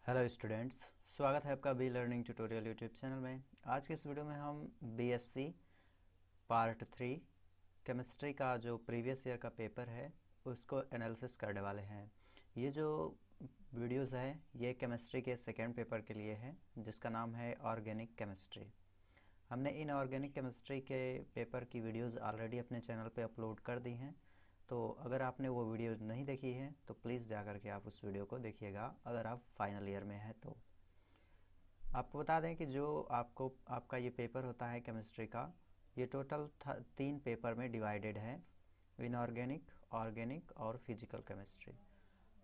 Hello students, स्वागत है आपका be learning tutorial YouTube channel में। आज के इस वीडियो में हम बीएससी पार्ट 3 केमिस्ट्री का जो प्रीवियस ईयर का पेपर है उसको एनालिसिस करने वाले हैं। ये जो वीडियोस है ये केमिस्ट्री के सेकेंड पेपर के लिए है जिसका नाम है ऑर्गेनिक केमिस्ट्री। हमने इन ऑर्गेनिक केमिस्ट्री के पेपर की वीडियोस ऑलरेडी अपने चैनल पे अपलोड कर दी हैं, तो अगर आपने वो वीडियो नहीं देखी है तो प्लीज़ जा कर के आप उस वीडियो को देखिएगा अगर आप फाइनल ईयर में हैं तो। आपको बता दें कि जो आपका ये पेपर होता है केमिस्ट्री का, ये टोटल 3 पेपर में डिवाइडेड है, इनऑर्गेनिक, ऑर्गेनिक और फिजिकल केमिस्ट्री।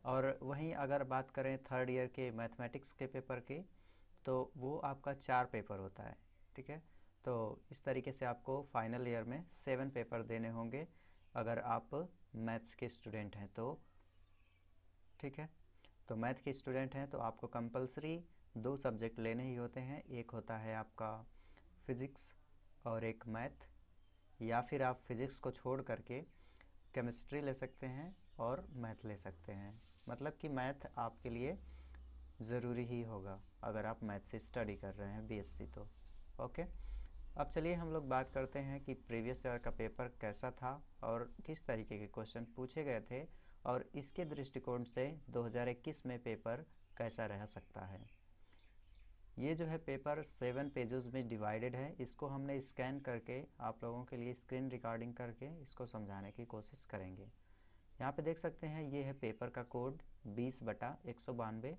और वहीं अगर बात करें थर्ड ईयर के मैथमेटिक्स के पेपर की तो वो आपका 4 पेपर होता है। ठीक है, तो इस तरीके से आपको फाइनल ईयर में 7 पेपर देने होंगे अगर आप मैथ्स के स्टूडेंट हैं तो। ठीक है, तो मैथ के स्टूडेंट हैं तो आपको कंपलसरी 2 सब्जेक्ट लेने ही होते हैं। एक होता है आपका फिज़िक्स और एक मैथ, या फिर आप फिज़िक्स को छोड़ करके केमिस्ट्री ले सकते हैं और मैथ ले सकते हैं। मतलब कि मैथ आपके लिए ज़रूरी ही होगा अगर आप मैथ से स्टडी कर रहे हैं बीएससी तो। ओके, अब चलिए हम लोग बात करते हैं कि प्रीवियस ईयर का पेपर कैसा था और किस तरीके के क्वेश्चन पूछे गए थे और इसके दृष्टिकोण से 2021 में पेपर कैसा रह सकता है। ये जो है पेपर 7 पेजेस में डिवाइडेड है। इसको हमने स्कैन करके आप लोगों के लिए स्क्रीन रिकॉर्डिंग करके इसको समझाने की कोशिश करेंगे। यहाँ पे देख सकते हैं ये है पेपर का कोड 20/192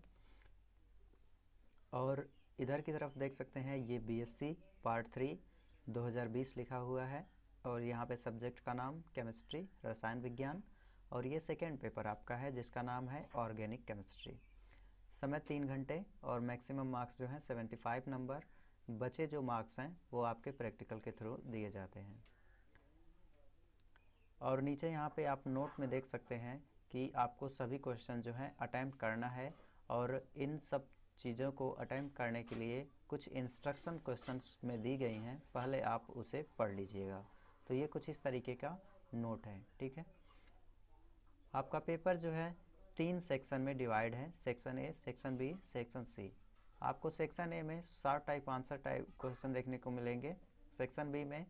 और इधर की तरफ देख सकते हैं ये बीएससी पार्ट 3 2020 लिखा हुआ है और यहाँ पे सब्जेक्ट का नाम केमिस्ट्री रसायन विज्ञान और ये सेकेंड पेपर आपका है जिसका नाम है ऑर्गेनिक केमिस्ट्री। समय 3 घंटे और मैक्सिमम मार्क्स जो हैं 75 नंबर। बचे जो मार्क्स हैं वो आपके प्रैक्टिकल के थ्रू दिए जाते हैं। और नीचे यहाँ पे आप नोट में देख सकते हैं कि आपको सभी क्वेश्चन जो हैं अटैम्प्ट करना है और इन सब चीज़ों को अटैम्प्ट करने के लिए कुछ इंस्ट्रक्शन क्वेश्चंस में दी गई हैं, पहले आप उसे पढ़ लीजिएगा। तो ये कुछ इस तरीके का नोट है। ठीक है, आपका पेपर जो है 3 सेक्शन में डिवाइड है, section A, section B, section C. आपको सेक्शन ए में short type answer type question देखने को मिलेंगे, सेक्शन बी में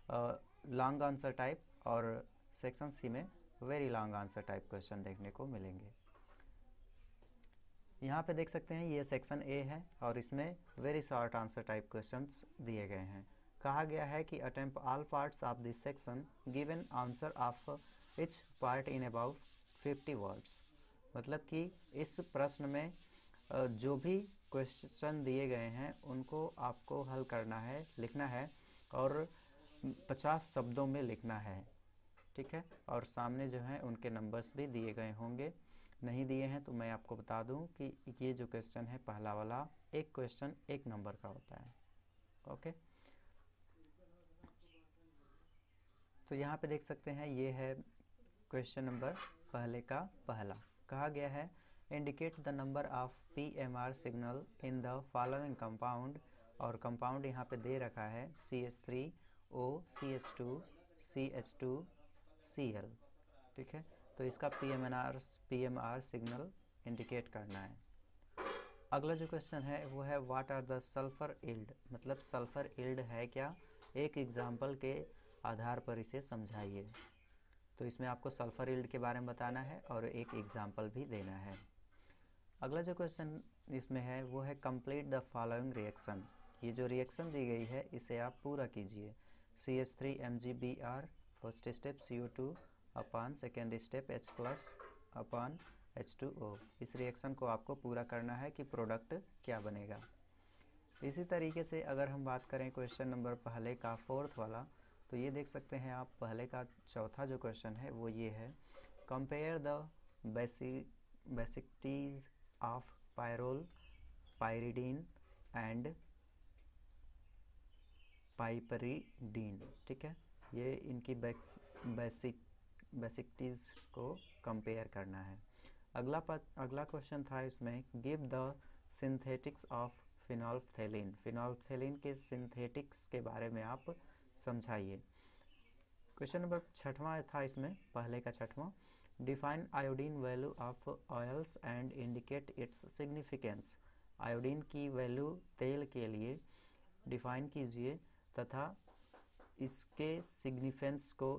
लॉन्ग आंसर टाइप और सेक्शन सी में very long answer type question देखने को मिलेंगे। यहाँ पे देख सकते हैं ये सेक्शन ए है और इसमें very short answer type questions दिए गए हैं। कहा गया है कि attempt all parts of this section, given answer of each part in about 50 words. मतलब कि इस प्रश्न में जो भी क्वेश्चन दिए गए हैं उनको आपको हल करना है, लिखना है और 50 शब्दों में लिखना है। ठीक है, और सामने जो है उनके नंबर्स भी दिए गए होंगे। नहीं दिए हैं तो मैं आपको बता दूं कि ये जो क्वेश्चन है पहला वाला, एक क्वेश्चन 1 नंबर का होता है। ओके, तो यहाँ पे देख सकते हैं ये है क्वेश्चन नंबर पहले का पहला। कहा गया है indicate the number of PMR signal in the following compound, और कंपाउंड यहाँ पे दे रखा है CH3O CH2 CH2 Cl। ठीक है, तो इसका पीएमआर सिग्नल इंडिकेट करना है। अगला जो क्वेश्चन है वो है what are the sulphur yield, मतलब सल्फर इल्ड है क्या, एक एग्जाम्पल के आधार पर इसे समझाइए। तो इसमें आपको सल्फर इल्ड के बारे में बताना है और एक एग्जाम्पल भी देना है। अगला जो क्वेश्चन इसमें है वो है कंप्लीट द फॉलोइंग रिएक्शन। ये जो रिएक्शन दी गई है इसे आप पूरा कीजिए। CH3MgBr फर्स्ट स्टेप CO2 अपान सेकेंड स्टेप H प्लस अपान H2O। इस रिएक्शन को आपको पूरा करना है कि प्रोडक्ट क्या बनेगा। इसी तरीके से अगर हम बात करें क्वेश्चन नंबर पहले का फोर्थ वाला, तो ये देख सकते हैं आप पहले का चौथा जो क्वेश्चन है वो ये है compare the basicities of pyrrole, pyridine and piperidine. ठीक है, ये इनकी बेसिक्टीज को कंपेयर करना है। अगला क्वेश्चन था इसमें गिव द सिंथेटिक्स ऑफ फिनोल्फ्थेलिन। फिनोल्फ्थेलिन के सिंथेटिक्स के बारे में आप समझाइए। क्वेश्चन नंबर छठवां था इसमें पहले का छठवां define iodine value of oils and indicate its significance. Iodine की वैल्यू तेल के लिए डिफाइन कीजिए तथा इसके सिग्निफिकेंस को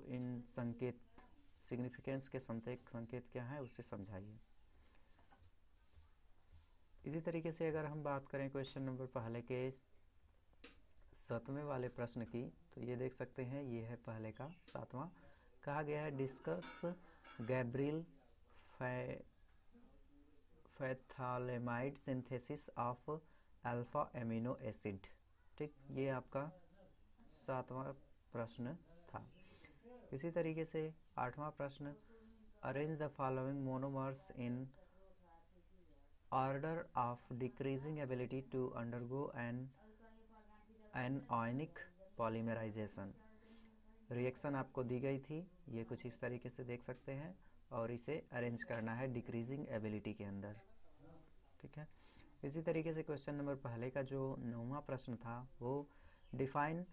सिग्निफिकेंस के संकेत क्या है उसे समझाइए। इसी तरीके से अगर हम बात करें क्वेश्चन नंबर पहले के 7वें वाले प्रश्न की, तो ये देख सकते हैं, ये है पहले का 7वां। कहा गया है discuss Gabriel phthalimide synthesis of alpha amino acid. ठीक, ये आपका 7वां प्रश्न था। इसी तरीके से 8वां प्रश्न, arrange the following monomers in order of decreasing ability to undergo an anionic polymerisation. Reaction आपको दी गई थी, ये कुछ इस तरीके से देख सकते हैं, और इसे अरेंज करना है डिक्रीजिंग एबिलिटी के अंदर। ठीक है। इसी तरीके से क्वेश्चन नंबर पहले का जो 9वां प्रश्न था वो डिफाइन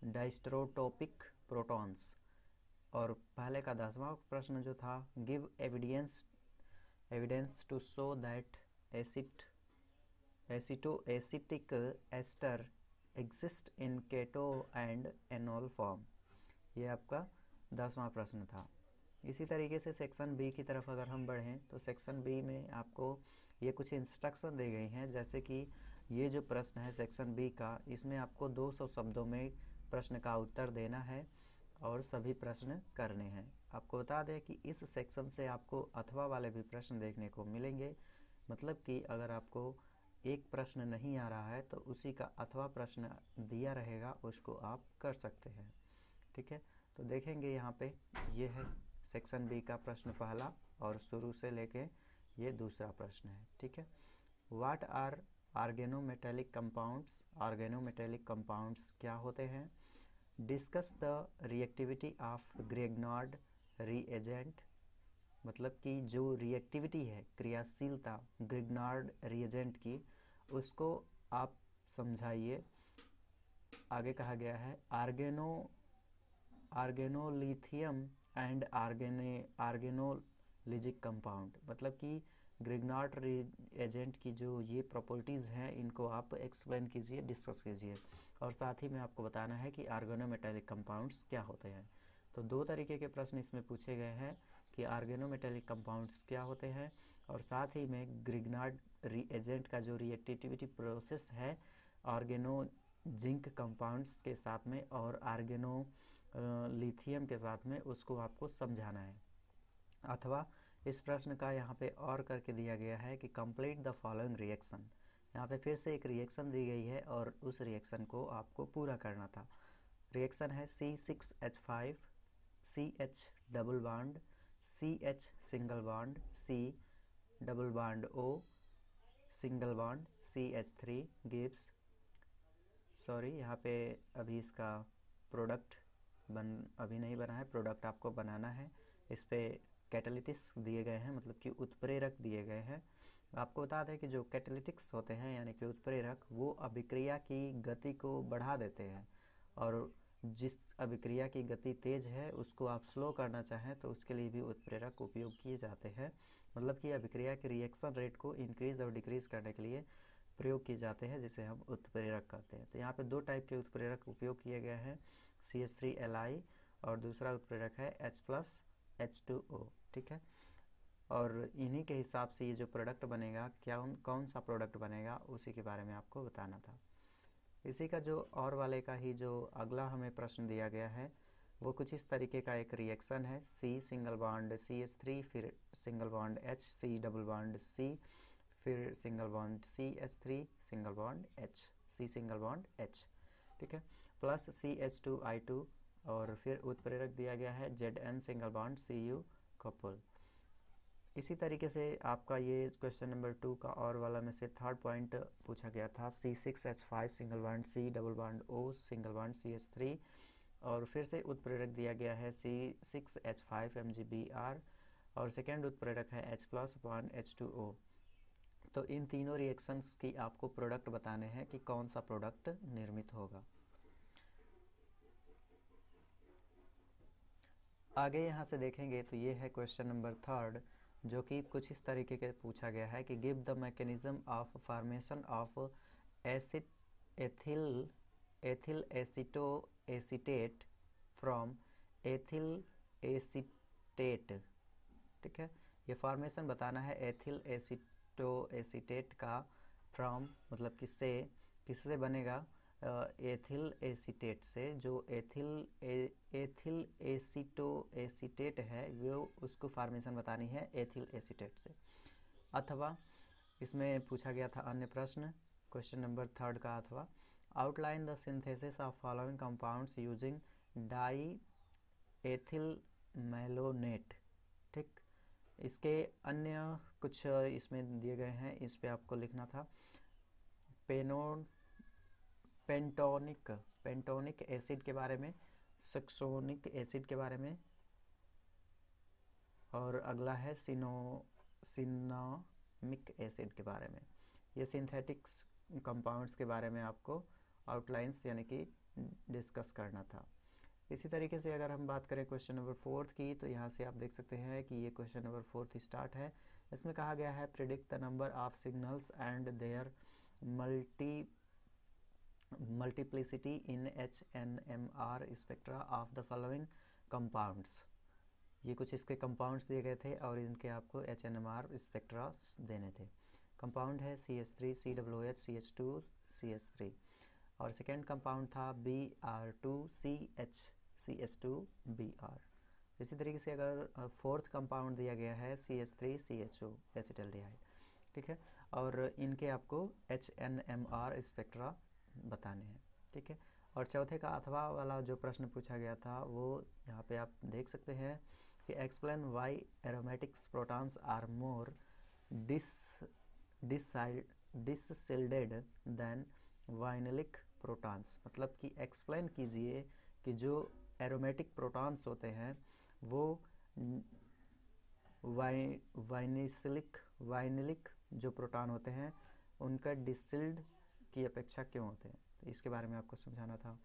डाइस्टेरोटोपिक प्रोटॉन्स। और पहले का 10वां प्रश्न जो था, give evidence to show that acetic ester exist in keto and enol form. ये आपका 10वां प्रश्न था। इसी तरीके से सेक्शन बी की तरफ अगर हम बढ़ें तो सेक्शन बी में आपको ये कुछ इंस्ट्रक्शन दी गई हैं, जैसे कि ये जो प्रश्न है सेक्शन बी का, इसमें आपको 200 शब्दों में प्रश्न का उत्तर देना है और सभी प्रश्न करने हैं। आपको बता दें कि इस सेक्शन से आपको अथवा वाले भी प्रश्न देखने को मिलेंगे, मतलब कि अगर आपको एक प्रश्न नहीं आ रहा है तो उसी का अथवा प्रश्न दिया रहेगा, उसको आप कर सकते हैं। ठीक है, तो देखेंगे यहाँ पे ये है सेक्शन बी का प्रश्न पहला, और शुरू से लेके ये दूसरा प्रश्न है। ठीक है, what are organometallic compounds. Organometallic compounds क्या होते हैं। Discuss the reactivity of Grignard reagent, मतलब कि जो रिएक्टिविटी है, क्रियाशीलता ग्रेगनार्ड रीएजेंट की, उसको आप समझाइए। आगे कहा गया है आर्गेनोलिथियम एंड आर्गेनोलिजिक कंपाउंड, मतलब कि ग्रेगनार्ड रीएजेंट की जो ये प्रॉपर्टीज़ हैं इनको आप एक्सप्लेन कीजिए, डिस्कस कीजिए, और साथ ही में आपको बताना है कि ऑर्गेनोमेटेलिक कंपाउंड्स क्या होते हैं। तो 2 तरीके के प्रश्न इसमें पूछे गए हैं कि ऑर्गेनोमेटेलिक कंपाउंड्स क्या होते हैं, और साथ ही में ग्रेगनार्ड रीएजेंट का जो रिएक्टिविटी प्रोसेस है ऑर्गेनो जिंक कंपाउंड्स के साथ में और ऑर्गेनो लिथियम के साथ में, उसको आपको समझाना है। अथवा इस प्रश्न का यहाँ पे और करके दिया गया है कि कंप्लीट द फॉलोइंग रिएक्शन। यहाँ पे फिर से एक रिएक्शन दी गई है और उस रिएक्शन को आपको पूरा करना था। रिएक्शन है C6H5 CH double bond CH single bond C double bond O single bond CH3 gives, यहाँ पे अभी इसका प्रोडक्ट अभी नहीं बना है, प्रोडक्ट आपको बनाना है। इस पे कैटालिटिक्स दिए गए हैं, मतलब कि उत्प्रेरक दिए गए हैं। आपको बता दें कि जो कैटालिटिक्स होते हैं यानी कि उत्प्रेरक, वो अभिक्रिया की गति को बढ़ा देते हैं, और जिस अभिक्रिया की गति तेज है उसको आप स्लो करना चाहें तो उसके लिए भी उत्प्रेरक उपयोग किए जाते हैं, मतलब कि अभिक्रिया के रिएक्शन रेट को इंक्रीज और डिक्रीज करने के लिए प्रयोग किए जाते हैं, जिसे हम उत्प्रेरक कहते हैं। तो यहाँ पे 2 टाइप के उत्प्रेरक उपयोग किए गए हैं, CH3Li और दूसरा उत्प्रेरक है H+H2O। ठीक है, और इन्हीं के हिसाब से ये जो प्रोडक्ट बनेगा, कौन सा प्रोडक्ट बनेगा, उसी के बारे में आपको बताना था। इसी का जो और वाले का ही जो अगला हमें प्रश्न दिया गया है वो कुछ इस तरीके का एक रिएक्शन है, C सिंगल बॉन्ड CH3 फिर single bond H C double bond C फिर single bond CH3 single bond H C single bond H। ठीक है, प्लस CH2I2, और फिर उत्प्रेरक दिया गया है ZN single bond Cu couple. इसी तरीके से आपका ये क्वेश्चन नंबर 2 का और वाला में से 3rd पॉइंट पूछा गया था, C6H5 single bond C double bond O single bond CH3, और फिर से उत्प्रेरक दिया गया है C6H5 MgBr, और सेकेंड उत्प्रेरक है H+H2O। तो इन तीनों रिएक्शंस की आपको प्रोडक्ट बताने हैं कि कौन सा प्रोडक्ट निर्मित होगा। आगे यहाँ से देखेंगे तो ये है क्वेश्चन नंबर 3, जो कि कुछ इस तरीके के पूछा गया है कि give the mechanism of formation of acid ethyl ethyl एसिटो acetate from ethyl acetate. ठीक है, ये फॉर्मेशन बताना है एथिल एसिटो एसीटेट का, फ्रॉम मतलब किससे बनेगा, एथिल एसीटेट से। जो एथिल एसिटो एसीटेट है वो उसको फॉर्मेशन बतानी है एथिल एसीटेट से। अथवा इसमें पूछा गया था अन्य प्रश्न क्वेश्चन नंबर 3 का, अथवा outline the synthesis of following compounds using die ethyl malonate. ठीक, इसके अन्य कुछ इसमें दिए गए हैं, इस पे आपको लिखना था। पेंटोनिक एसिड के बारे में, सक्सोनिक एसिड के बारे में, और अगला है सिनामिक एसिड के बारे में। ये सिंथेटिक्स कंपाउंड्स के बारे में आपको आउटलाइंस यानी कि डिस्कस करना था। इसी तरीके से अगर हम बात करें क्वेश्चन नंबर 4 की, तो यहाँ से आप देख सकते हैं कि ये क्वेश्चन नंबर 4 स्टार्ट है। इसमें कहा गया है predict the number of signals and their multiplicity in HNMR spectra of the following compounds. ये कुछ इसके कंपाउंड्स दिए गए थे और इनके आपको HNMR स्पेक्ट्रा देने थे। कंपाउंड है CH3 COOH CH2 CH3, और सेकेंड कंपाउंड था Br2CH CH2 Br। इसी तरीके से अगर फोर्थ कंपाउंड दिया गया है CH3 CHO एसिटल्डिहाइड। ठीक है, और इनके आपको HNMR स्पेक्ट्रा बताने हैं। ठीक है, और चौथे का अथवा वाला जो प्रश्न पूछा गया था वो यहाँ पे आप देख सकते हैं कि explain why aromatics protons are more deshielded than vinylic protons. मतलब कि एक्सप्लेन कीजिए कि जो एरोमेटिक प्रोटॉन्स होते हैं वो वाइनलिक जो प्रोटॉन होते हैं उनका डिस्टिल्ड की अपेक्षा क्यों होते हैं, तो इसके बारे में आपको समझाना था।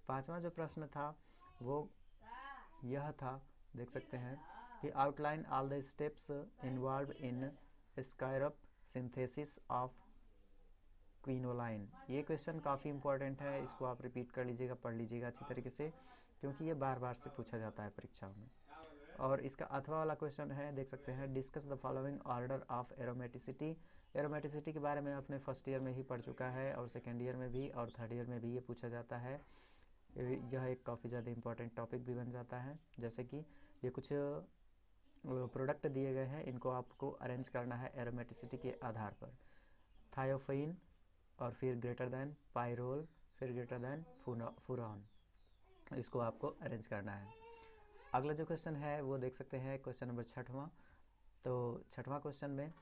पांचवा जो प्रश्न था वो यह था, देख सकते हैं कि outline all the steps involve in Skraup synthesis of quinoline. ये क्वेश्चन काफ़ी इंपॉर्टेंट है, इसको आप रिपीट कर लीजिएगा, पढ़ लीजिएगा अच्छी तरीके से, क्योंकि ये बार बार से पूछा जाता है परीक्षाओं में। और इसका अथवा वाला क्वेश्चन है, देख सकते हैं discuss the following order of aromaticity. Aromaticity के बारे में आपने फर्स्ट ईयर में ही पढ़ चुका है, और सेकेंड ईयर में भी और थर्ड ईयर में भी ये पूछा जाता है। यह एक काफ़ी ज़्यादा इंपॉर्टेंट टॉपिक भी बन जाता है। जैसे कि ये कुछ प्रोडक्ट दिए गए हैं, इनको आपको अरेंज करना है एरोमेटिसिटी के आधार पर। थायोफीन, और फिर ग्रेटर दैन पायरोल, फिर ग्रेटर दैन फुरान, इसको आपको अरेंज करना है। अगला जो क्वेश्चन है वो देख सकते हैं क्वेश्चन नंबर 6वां। तो 6वां क्वेश्चन में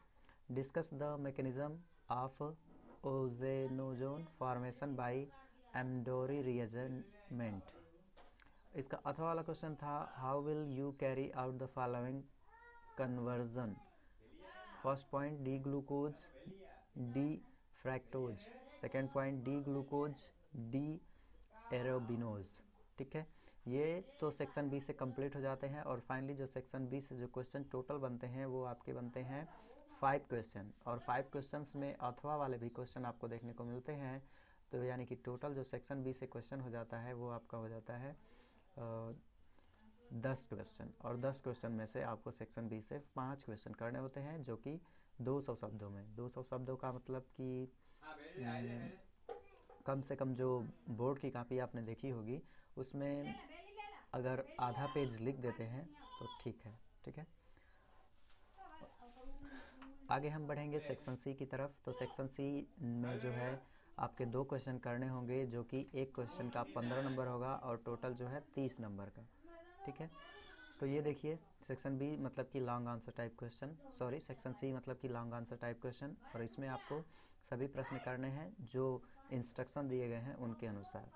discuss the mechanism of osazone formation by Amadori rearrangement. इसका अथवा वाला क्वेश्चन था how will you carry out the following conversion. First point D glucose D fructose, second point D glucose D arabinose. ठीक है, ये तो section B से complete हो जाते हैं, और फाइनली जो सेक्शन बी से जो क्वेश्चन टोटल बनते हैं वो आपके बनते हैं 5 क्वेश्चन, और 5 क्वेश्चंस में अथवा वाले भी क्वेश्चन आपको देखने को मिलते हैं। तो यानी कि टोटल जो सेक्शन बी से क्वेश्चन हो जाता है वो आपका हो जाता है 10 क्वेश्चन, और 10 क्वेश्चन में से आपको सेक्शन बी से 5 क्वेश्चन करने होते हैं, जो कि 200 शब्दों में। 200 शब्दों का मतलब कि कम से कम जो बोर्ड की कापी आपने देखी होगी उसमें अगर आधा पेज लिख देते हैं तो ठीक है। ठीक है, आगे हम बढ़ेंगे सेक्शन सी की तरफ। तो सेक्शन सी में जो है आपके 2 क्वेश्चन करने होंगे, जो कि एक क्वेश्चन का 15 नंबर होगा और टोटल जो है 30 नंबर का। ठीक है, तो ये देखिए सेक्शन बी मतलब कि long answer type question, sorry section C मतलब कि लॉन्ग आंसर टाइप क्वेश्चन, और इसमें आपको सभी प्रश्न करने हैं जो इंस्ट्रक्शन दिए गए हैं उनके अनुसार।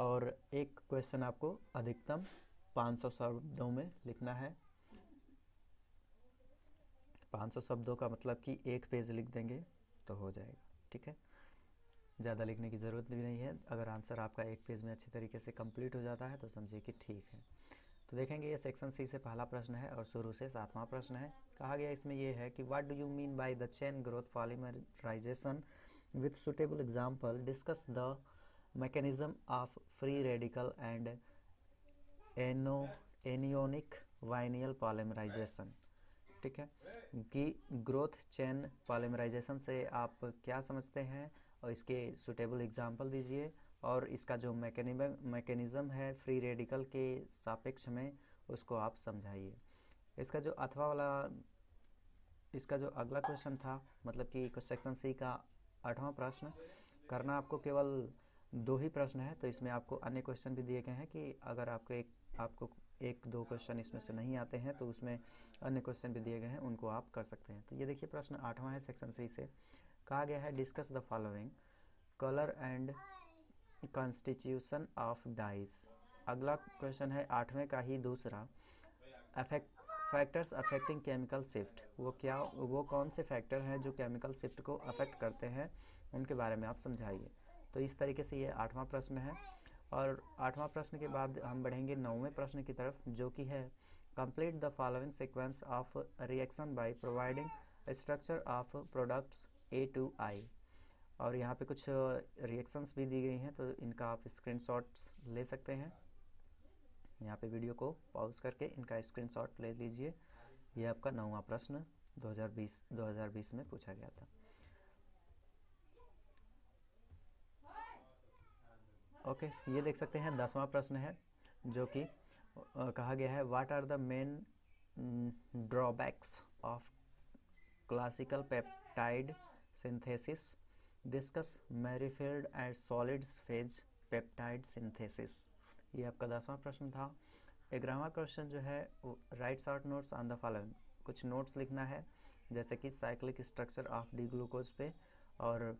और एक क्वेश्चन आपको अधिकतम 500 शब्दों में लिखना है। 500 शब्दों का मतलब कि एक पेज लिख देंगे तो हो जाएगा। ठीक है, ज़्यादा लिखने की ज़रूरत भी नहीं है। अगर आंसर आपका एक पेज में अच्छी तरीके से कंप्लीट हो जाता है तो समझिए कि ठीक है। तो देखेंगे ये सेक्शन सी से पहला प्रश्न है और शुरू से 7वां प्रश्न है। कहा गया इसमें ये है कि what do you mean by the chain growth polymerization with suitable example, discuss the mechanism of free radical and anionic vinyl polymerization. ठीक है, कि ग्रोथ चेन पॉलीमराइजेशन से आप क्या समझते हैं और इसके सुटेबल एग्जांपल दीजिए, और इसका जो मैकेनिज्म है फ्री रेडिकल के सापेक्ष में उसको आप समझाइए। इसका जो इसका जो अगला क्वेश्चन था, मतलब कि सेक्शन सी का 8वां प्रश्न करना, आपको केवल 2 ही प्रश्न है, तो इसमें आपको अन्य क्वेश्चन भी दिए गए हैं कि अगर आपको एक दो क्वेश्चन इसमें से नहीं आते हैं तो उसमें अन्य क्वेश्चन भी दिए गए हैं, उनको आप कर सकते हैं। तो ये देखिए प्रश्न 8वां है सेक्शन सी से। कहा गया है discuss the following colour and constitution of dyes. अगला क्वेश्चन है 8वें का ही दूसरा, फैक्टर्स अफेक्टिंग केमिकल शिफ्ट। वो कौन से फैक्टर हैं जो केमिकल शिफ्ट को अफेक्ट करते हैं, उनके बारे में आप समझाइए। तो इस तरीके से ये 8वां प्रश्न है। और 8वां प्रश्न के बाद हम बढ़ेंगे 9वें प्रश्न की तरफ, जो कि है complete the following sequence of reaction by providing structure of products A to I। और यहाँ पे कुछ रिएक्शंस भी दी गई हैं, तो इनका आप स्क्रीनशॉट ले सकते हैं। यहाँ पे वीडियो को पॉज करके इनका स्क्रीनशॉट ले लीजिए। ये आपका 9वां प्रश्न 2020 में पूछा गया था। ओके, ये देख सकते हैं 10वां प्रश्न है, जो कि कहा गया है what are the main drawbacks of classical peptide synthesis, discuss Merrifield and solids phase peptide synthesis. ये आपका 10वां प्रश्न था। 11वां क्वेश्चन जो है write short notes on the following. कुछ नोट्स लिखना है, जैसे कि cyclic structure of D glucose पे और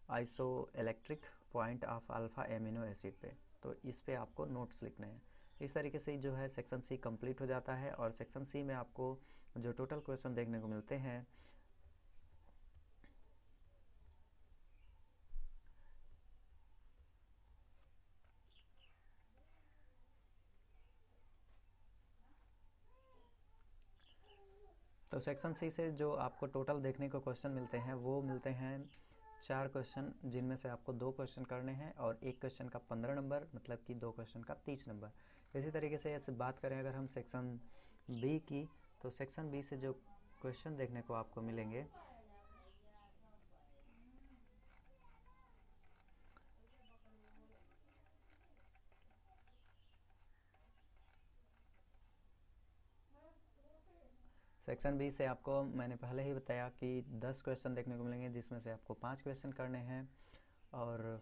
isoelectric point of alpha amino acid पे, तो इस पे आपको नोट्स लिखने हैं। इस तरीके से जो है सेक्शन सी कंप्लीट हो जाता है। और सेक्शन सी में आपको जो टोटल क्वेश्चन देखने को मिलते हैं, तो सेक्शन सी से जो आपको टोटल देखने को क्वेश्चन मिलते हैं, वो मिलते हैं 4 क्वेश्चन, जिनमें से आपको 2 क्वेश्चन करने हैं और एक क्वेश्चन का 15 नंबर, मतलब कि 2 क्वेश्चन का 30 नंबर। इसी तरीके से ऐसे बात करें अगर हम सेक्शन बी की, तो सेक्शन बी से जो क्वेश्चन देखने को आपको मिलेंगे, सेक्शन बी से आपको मैंने पहले ही बताया कि 10 क्वेश्चन देखने को मिलेंगे, जिसमें से आपको 5 क्वेश्चन करने हैं। और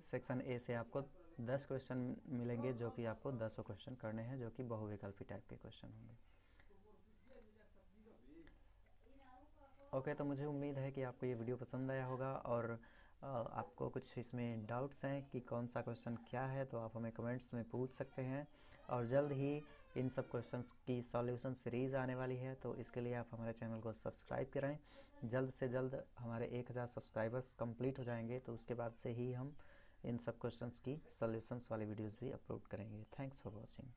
सेक्शन ए से आपको 10 क्वेश्चन मिलेंगे, जो कि आपको 10 क्वेश्चन करने हैं, जो कि बहुविकल्पी टाइप के क्वेश्चन होंगे। ओके, तो मुझे उम्मीद है कि आपको ये वीडियो पसंद आया होगा। और आपको कुछ इसमें डाउट्स हैं कि कौन सा क्वेश्चन क्या है, तो आप हमें कमेंट्स में पूछ सकते हैं। और जल्द ही इन सब क्वेश्चंस की सॉल्यूशन सीरीज़ आने वाली है, तो इसके लिए आप हमारे चैनल को सब्सक्राइब करें। जल्द से जल्द हमारे 1000 सब्सक्राइबर्स कंप्लीट हो जाएंगे, तो उसके बाद से ही हम इन सब क्वेश्चंस की सॉल्यूशंस वाली वीडियोस भी अपलोड करेंगे। Thanks for watching.